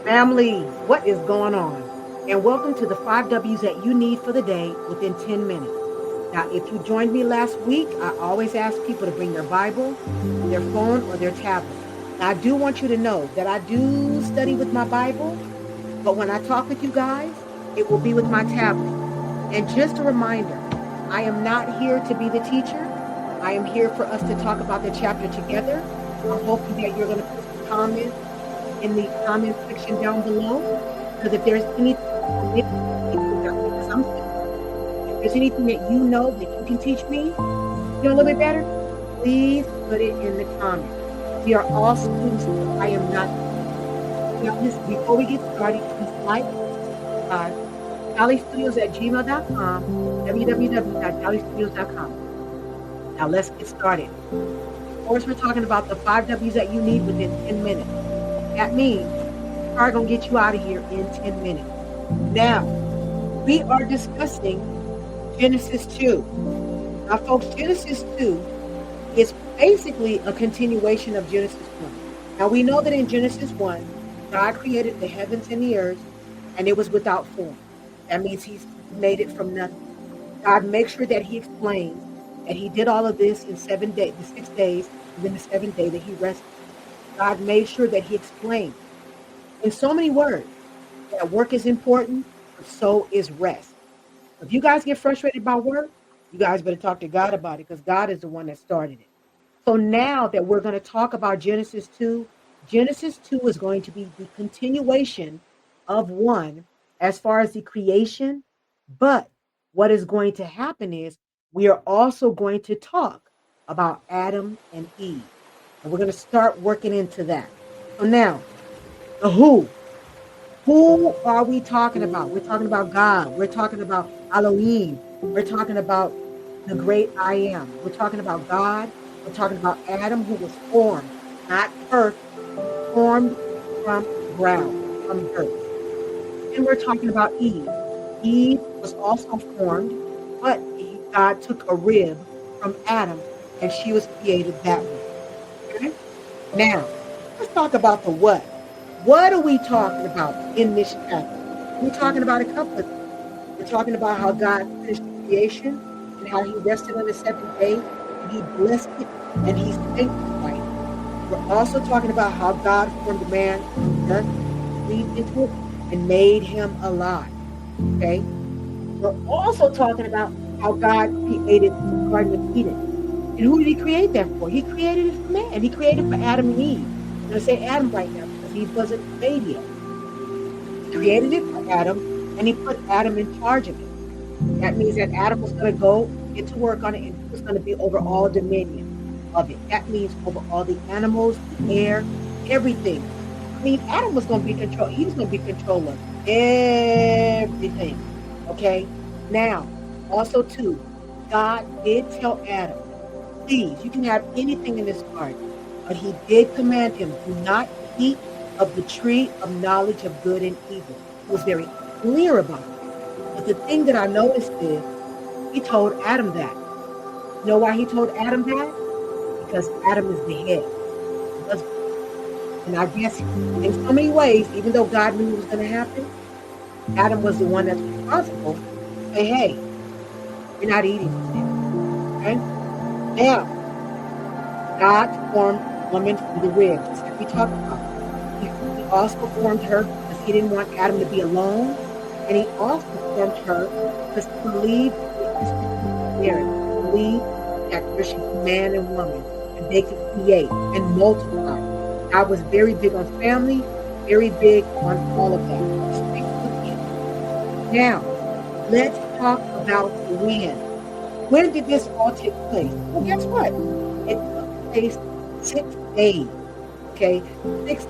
Family, what is going on? And welcome to the 5 W's that you need for the day within 10 minutes. Now, if you joined me last week, I always ask people to bring their Bible, their phone, or their tablet. Now, I do want you to know that I do study with my Bible, but when I talk with you guys, it will be with my tablet. And just a reminder, I am not here to be the teacher. I am here for us to talk about the chapter together. I'm hoping that you're going to put some comments in the comment section down below. Because if there's anything because I'm if there's anything that you know that you can teach me, a little bit better, please put it in the comments. We are all students. I am not. Now, listen, before we get started, please like, subscribe, dollystudios@gmail.com, www.dollystudios.com. Now let's get started. Of course, we're talking about the 5 W's that you need within 10 minutes. That means we're going to get you out of here in 10 minutes. Now, we are discussing Genesis 2. Now, folks, Genesis 2 is basically a continuation of Genesis 1. Now, we know that in Genesis 1, God created the heavens and the earth, and it was without form. That means He's made it from nothing. God makes sure that He explains that He did all of this in 7 days, the 6 days, and then the 7th day that He rested. God made sure that He explained in so many words that work is important, but so is rest. If you guys get frustrated by work, you guys better talk to God about it because God is the one that started it. So now that we're going to talk about Genesis 2, Genesis 2 is going to be the continuation of 1 as far as the creation. But what is going to happen is we are also going to talk about Adam and Eve. And we're going to start working into that. So now, the who. Who are we talking about? We're talking about God. We're talking about Elohim. We're talking about the great I am. We're talking about God. We're talking about Adam, who was formed, not earth, formed from ground, from earth. And we're talking about Eve. Eve was also formed, but God took a rib from Adam, and she was created that way. Okay? Now, let's talk about the what. What are we talking about in this chapter? We're talking about a couple of things. We're talking about how God finished the creation and how He rested on the 7th day, and He blessed it and He sanctified it. We're also talking about how God formed man from dust, breathed into it, and made him alive. Okay? We're also talking about how God created the Garden of Eden. And who did He create that for? He created it for man. He created it for Adam and Eve. I'm going to say Adam right now because Eve wasn't made yet. He created it for Adam, and He put Adam in charge of it. That means that Adam was going to go get to work on it, and he was going to be over all dominion of it. That means over all the animals, the air, everything. I mean, Adam was going to be control. He was going to be controller of everything. Okay. Now, also too, God did tell Adam, please, you can have anything in this garden, but He did command him, do not eat of the tree of knowledge of good and evil. He was very clear about it. But the thing that I noticed is He told Adam that. You know why He told Adam that? Because Adam is the head. And I guess in so many ways, even though God knew it was going to happen, Adam was the one that's responsible to say, hey, you're not eating from there. Okay? Now, God formed woman from the rib, just like we talked about. He also formed her because He didn't want Adam to be alone. And He also formed her because He believed believed that there should be man and woman, and they could create and multiply. God was very big on family, very big on all of that. Now, let's talk about when. When did this all take place? Well, guess what? It took place 6 days. Okay, 6 days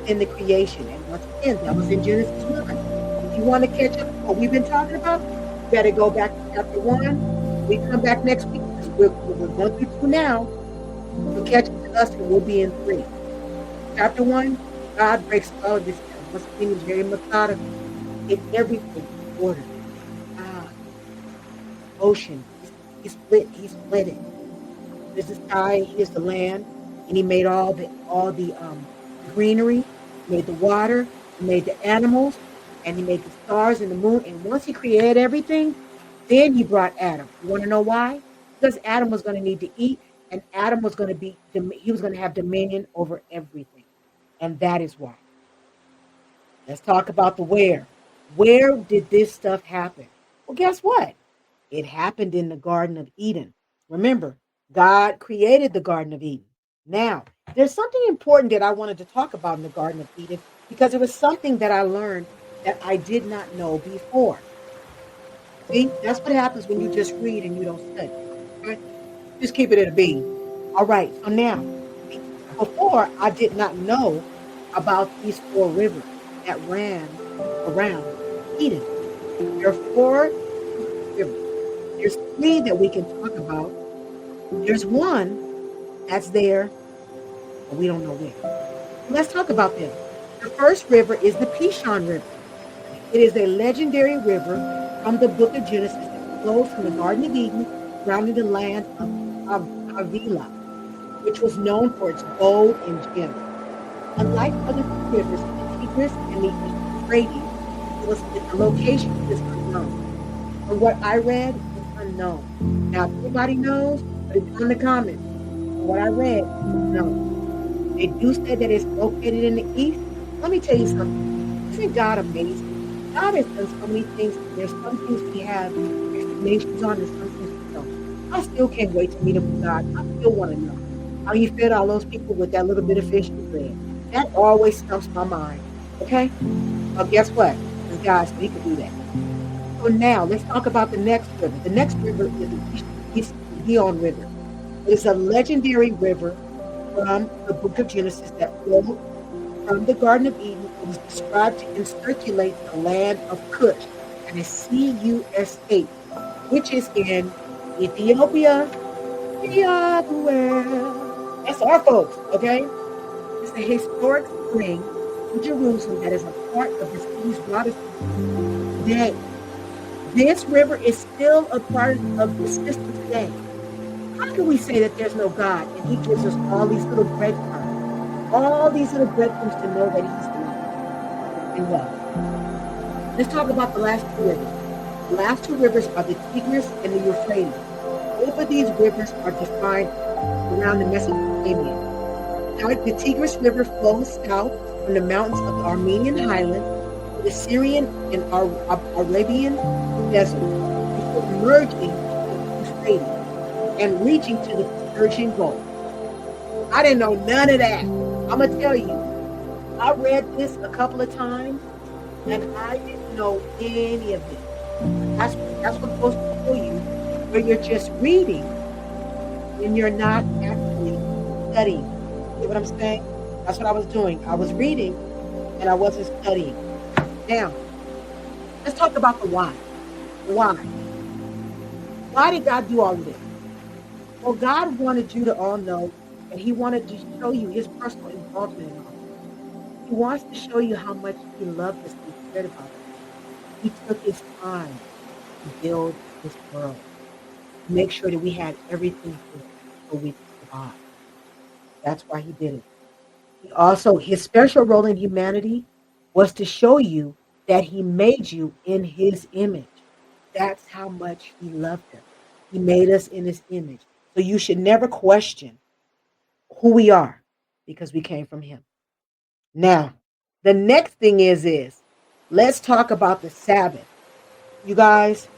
in the creation. And once again, that was in Genesis 1. If you want to catch up what we've been talking about, you better go back to chapter 1. We come back next week. We're going through 2 now. You'll catch up to us and we'll be in 3. Chapter 1, God breaks all of this down. Once again, He's very methodical. It's everything in order. Ah, ocean. He split it. There's the sky, here's the land, and He made all the greenery, made the water, He made the animals and he made the stars and the moon. And once he created everything, then he brought Adam. You want to know why? Because Adam was going to need to eat, and Adam was going to he was going to have dominion over everything. And that is why. Let's talk about the where. Where did this stuff happen? Well, guess what? It happened in the Garden of Eden. Remember, God created the Garden of Eden. Now, there's something important that I wanted to talk about in the Garden of Eden because it was something that I learned that I did not know before. See, that's what happens when you just read and you don't study. Okay? Just keep it at a B. All right. So now, before I did not know about these four rivers that ran around Eden. There are four rivers. There's three that we can talk about. There's one that's there, but we don't know where. Let's talk about them. The first river is the Pishon River. It is a legendary river from the book of Genesis that flows from the Garden of Eden, surrounding the land of Havilah, which was known for its gold and gems. Unlike other rivers, the Tigris and the Euphrates, the location is unknown. From what I read, it's unknown. Now, if anybody knows, put it in the comments. From what I read, no. They do say that it's located in the east. Let me tell you something. Isn't God amazing? God has done so many things. There's some things we have explanations on and some things we don't. I still can't wait to meet up with God. I still want to know how he fed all those people with that little bit of fish and bread. That always stumps my mind. Okay? Well, guess what? Because God said he could do that. So now, let's talk about the next river. The next river is the Gihon River. It is a legendary river from the book of Genesis that flowed from the Garden of Eden. It was described to encirculate the land of Cush, and it's Cush, which is in Ethiopia. That's our folks, okay? It's a historic spring in Jerusalem that is a part of the city's water system today. This river is still a part of the system today. How can we say that there's no God and he gives us all these little breadcrumbs, all these little breadcrumbs to know that he's alive and well? Let's talk about the last two rivers. The last two rivers are the Tigris and the Euphrates. Both of these rivers are defined around the Mesopotamia. Now, the Tigris River flows south from the mountains of the Armenian highland to the Syrian and Arabian desert before merging the Euphrates and reaching to the Persian Gulf. I didn't know none of that. I'm going to tell you. I read this a couple of times, and I didn't know any of this. That's what's supposed to show you, where you're just reading and you're not actually studying. See what I'm saying? That's what I was doing. I was reading, and I wasn't studying. Now, let's talk about the why. Why? Why did God do all of this? Well, God wanted you to all know, and he wanted to show you his personal involvement in all this. He wants to show you how much he loved us and cared about us. He took his time to build this world, to make sure that we had everything so we could survive. That's why he did it. He also, his special role in humanity was to show you that he made you in his image. That's how much he loved us. He made us in his image. So you should never question who we are because we came from him. Now, the next thing is let's talk about the Sabbath. You guys,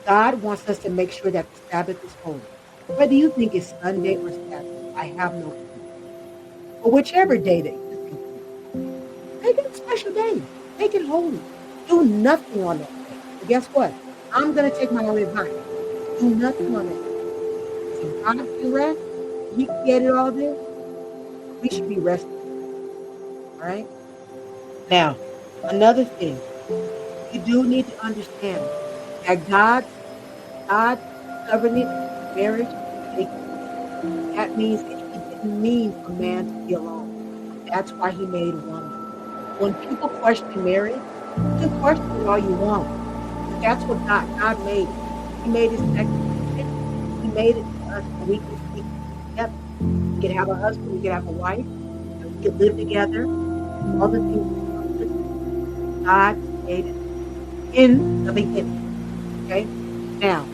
God wants us to make sure that the Sabbath is holy. Whether you think it's Sunday or Sabbath, I have no clue. But whichever day that you think, make it a special day. Make it holy. Do nothing on that day. But guess what? I'm going to take my own advice. Do nothing on that day. If God can rest, he created all this, we should be resting. All right? Now, another thing, you do need to understand that God's covenant marriage is sacred. That means that he didn't mean for man to be alone. That's why he made woman. When people question marriage, you can question it all you want. But that's what God made it. He made his second. He made it for us so we can speak together. We can have a husband, we can have a wife, and we can live together. All the things. God created in the beginning. Okay. Now,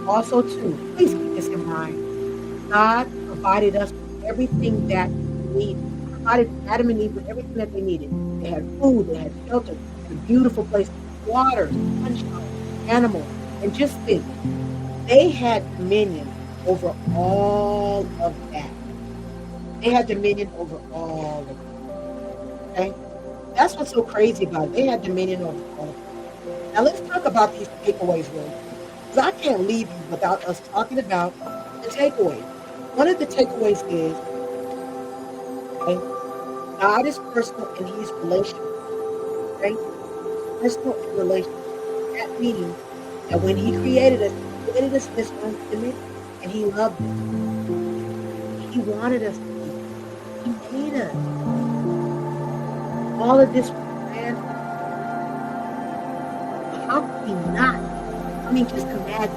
also too, please keep this in mind. God provided us with everything that we need. He provided Adam and Eve with everything that they needed. They had food, they had shelter, they had a beautiful place, water, sunshine, animals. And just think, they had dominion over all of that. They had dominion over all of it. Okay. That's what's so crazy about it. They had dominion over all of it. Now let's talk about these takeaways really quick. Because I can't leave you without us talking about the takeaways. One of the takeaways is, okay, God is personal and he's relational. Okay? He's personal and relational. That means that when he created us in his own image and he loved us. He wanted us to be. He made us. All of this was planned for us. So how can we not? I mean, just imagine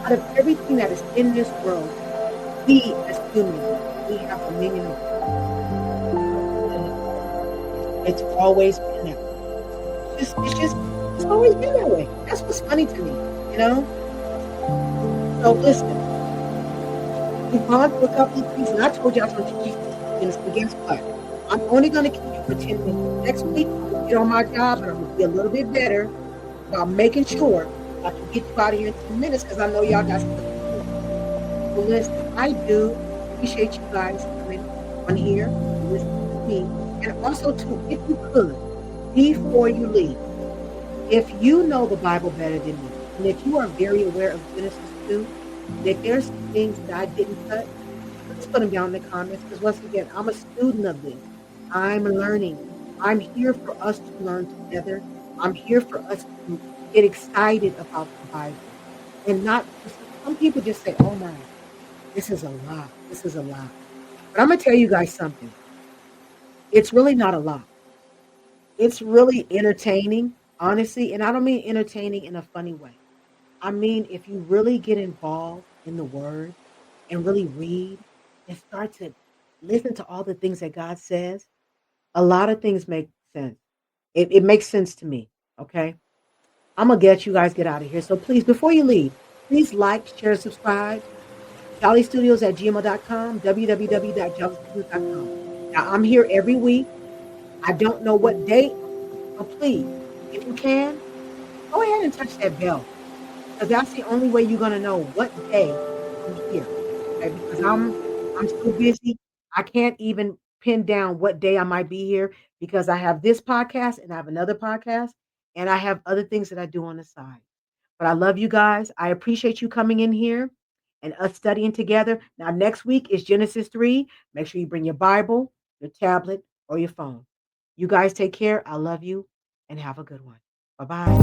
out of everything that is in this world, we as humans, we have dominion over. It's always been that way. It's always been that way. That's what's funny to me, you know? So listen, we've gone through a couple of things, and I told you I was going to keep you for 10 minutes, but guess what? I'm only going to keep you for 10 minutes. Next week, I'm going to get on my job, and I'm going to be a little bit better about making sure I can get you out of here in 10 minutes because I know y'all got stuff to do. So listen, I do appreciate you guys coming on here and listening to me. And also, too, if you could, before you leave, if you know the Bible better than me, and if you are very aware of Genesis 2, and if there's some things that I didn't touch, please put them down in the comments because once again, I'm a student of this. I'm learning. I'm here for us to learn together. I'm here for us to get excited about the Bible and not just, some people just say, oh my, this is a lot. This is a lot. But I'm going to tell you guys something. It's really not a lot. It's really entertaining, honestly. And I don't mean entertaining in a funny way. I mean, if you really get involved in the word and really read and start to listen to all the things that God says, a lot of things make sense. It makes sense to me. Okay. I'm going to get you guys get out of here. So please, before you leave, please like, share, subscribe. JollyStudios at gmail.com, www.jollystudios.com. Now, I'm here every week. I don't know what day, so please, if you can, go ahead and touch that bell because that's the only way you're gonna know what day I'm here. Okay, because I'm so busy, I can't even pin down what day I might be here because I have this podcast and I have another podcast and I have other things that I do on the side. But I love you guys. I appreciate you coming in here and us studying together. Now, next week is Genesis 3. Make sure you bring your Bible, your tablet, or your phone. You guys take care. I love you and have a good one. Bye bye.